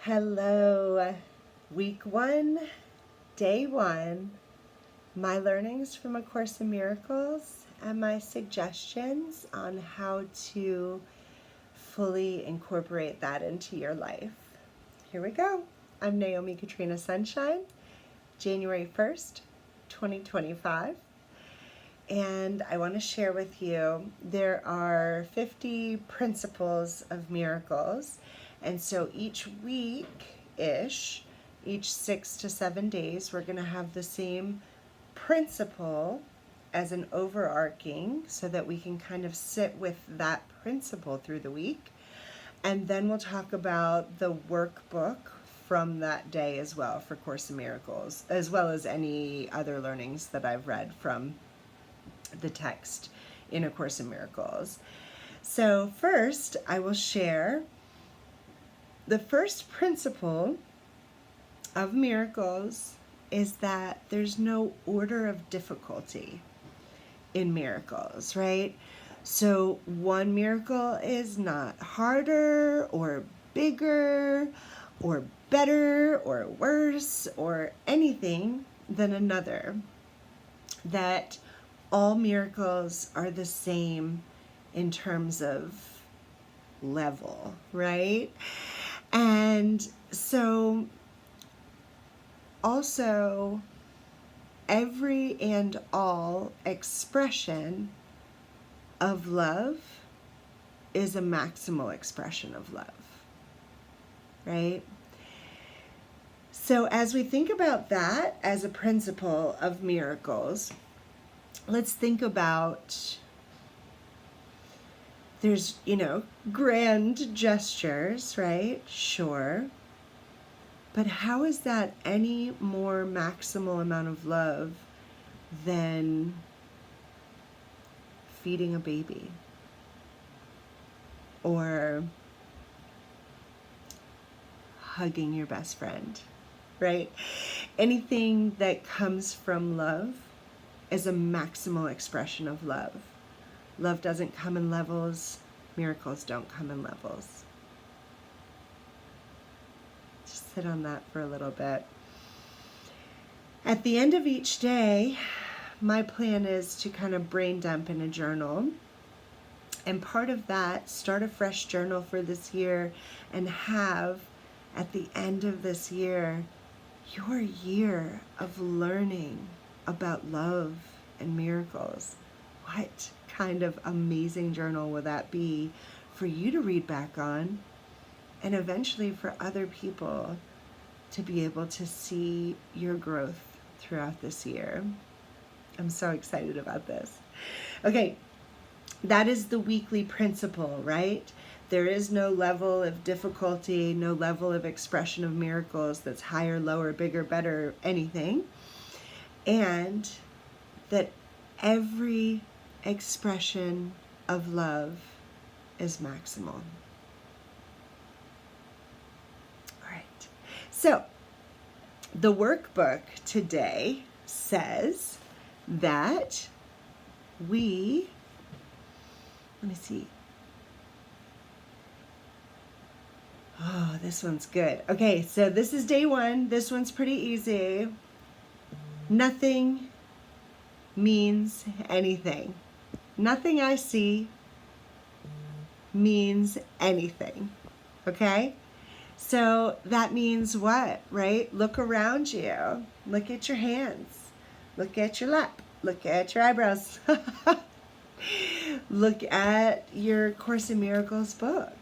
Hello, week 1, day 1, my learnings from A Course in Miracles and my suggestions on how to fully incorporate that into your life. Here we go. I'm Naomi Katrina Sunshine, January 1st, 2025. And I want to share with you, there are 50 principles of miracles. And so each week-ish, each 6 to 7 days, we're going to have the same principle as an overarching so that we can kind of sit with that principle through the week. And then we'll talk about the workbook from that day as well for Course in Miracles, as well as any other learnings that I've read from the text in A Course in Miracles. So first, I will share the first principle of miracles is that there's no order of difficulty in miracles, right? So one miracle is not harder or bigger or better or worse or anything than another. That all miracles are the same in terms of level, right? And so also every and all expression of love is a maximal expression of love, right? So as we think about that as a principle of miracles, let's think about there's, grand gestures, right? Sure. But how is that any more maximal amount of love than feeding a baby? Or hugging your best friend, right? Anything that comes from love is a maximal expression of love. Love doesn't come in levels. Miracles don't come in levels. Just sit on that for a little bit. At the end of each day, my plan is to kind of brain dump in a journal. And part of that, start a fresh journal for this year and have, at the end of this year, your year of learning about love and miracles. What kind of amazing journal will that be for you to read back on, and eventually for other people to be able to see your growth throughout this year. I'm so excited about this. Okay, that is the weekly principle, right? There is no level of difficulty, no level of expression of miracles that's higher, lower, bigger, better, anything. And that every expression of love is maximal. All right. So the workbook today says that let me see. Oh, this one's good. Okay, so this is day 1. This one's pretty easy. Nothing means anything. Nothing I see means anything, okay? So that means what, right? Look around you. Look at your hands. Look at your lap. Look at your eyebrows. Look at your Course in Miracles book,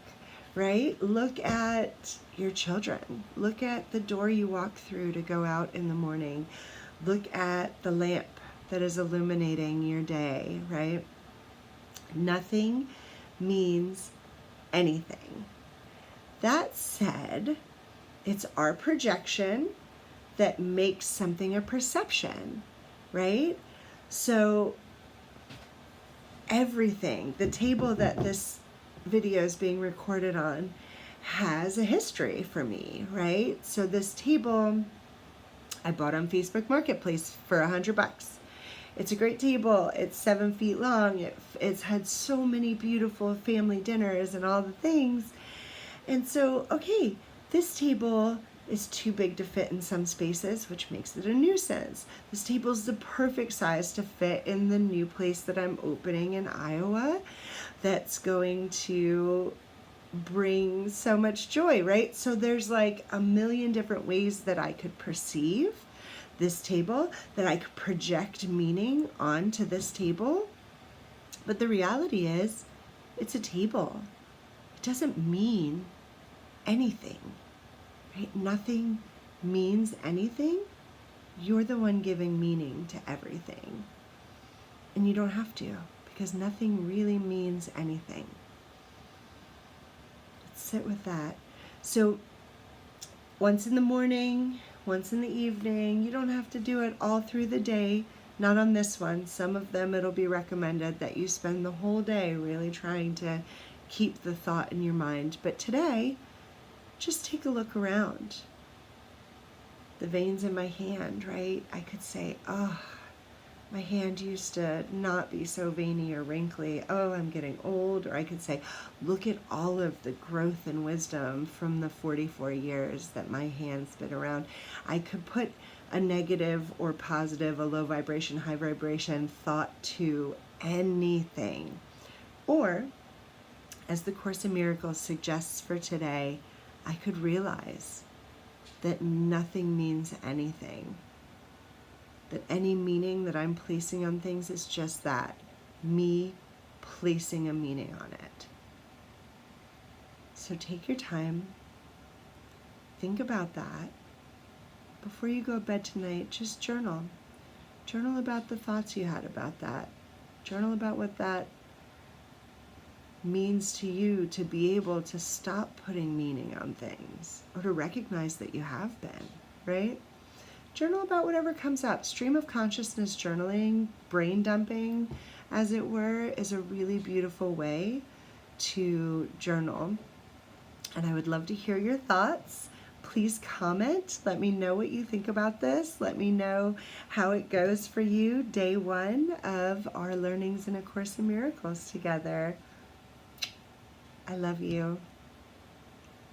right? Look at your children. Look at the door you walk through to go out in the morning. Look at the lamp that is illuminating your day, right? Nothing means anything. That said, it's our projection that makes something a perception, right? So everything, the table that this video is being recorded on has a history for me, right? So this table I bought on Facebook Marketplace for $100. It's a great table. It's 7 feet long. It's had so many beautiful family dinners and all the things. And so, okay, This table is too big to fit in some spaces, which makes it a nuisance. This table is the perfect size to fit in the new place that I'm opening in Iowa. That's going to bring so much joy, right? So there's like a million different ways that I could perceive this table, that I could project meaning onto this table. But the reality is, it's a table. It doesn't mean anything, right? Nothing means anything. You're the one giving meaning to everything. And you don't have to, because nothing really means anything. Let's sit with that. So once in the morning, once in the evening, you don't have to do it all through the day. Not on this one. Some of them it'll be recommended that you spend the whole day really trying to keep the thought in your mind. But today, just take a look around. The veins in my hand, right? I could say, oh, my hand used to not be so veiny or wrinkly. Oh, I'm getting old. Or I could say, look at all of the growth and wisdom from the 44 years that my hand's been around. I could put a negative or positive, a low vibration, high vibration thought to anything. Or, as the Course in Miracles suggests for today, I could realize that nothing means anything. That any meaning that I'm placing on things is just that, me placing a meaning on it. So take your time, think about that. Before you go to bed tonight, just journal. Journal about the thoughts you had about that. Journal about what that means to you to be able to stop putting meaning on things, or to recognize that you have been, right? Journal about whatever comes up. Stream of consciousness journaling, brain dumping, as it were, is a really beautiful way to journal. And I would love to hear your thoughts. Please comment. Let me know what you think about this. Let me know how it goes for you, day one of our learnings in A Course in Miracles together. I love you.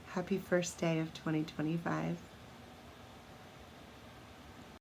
Happy first day of 2025.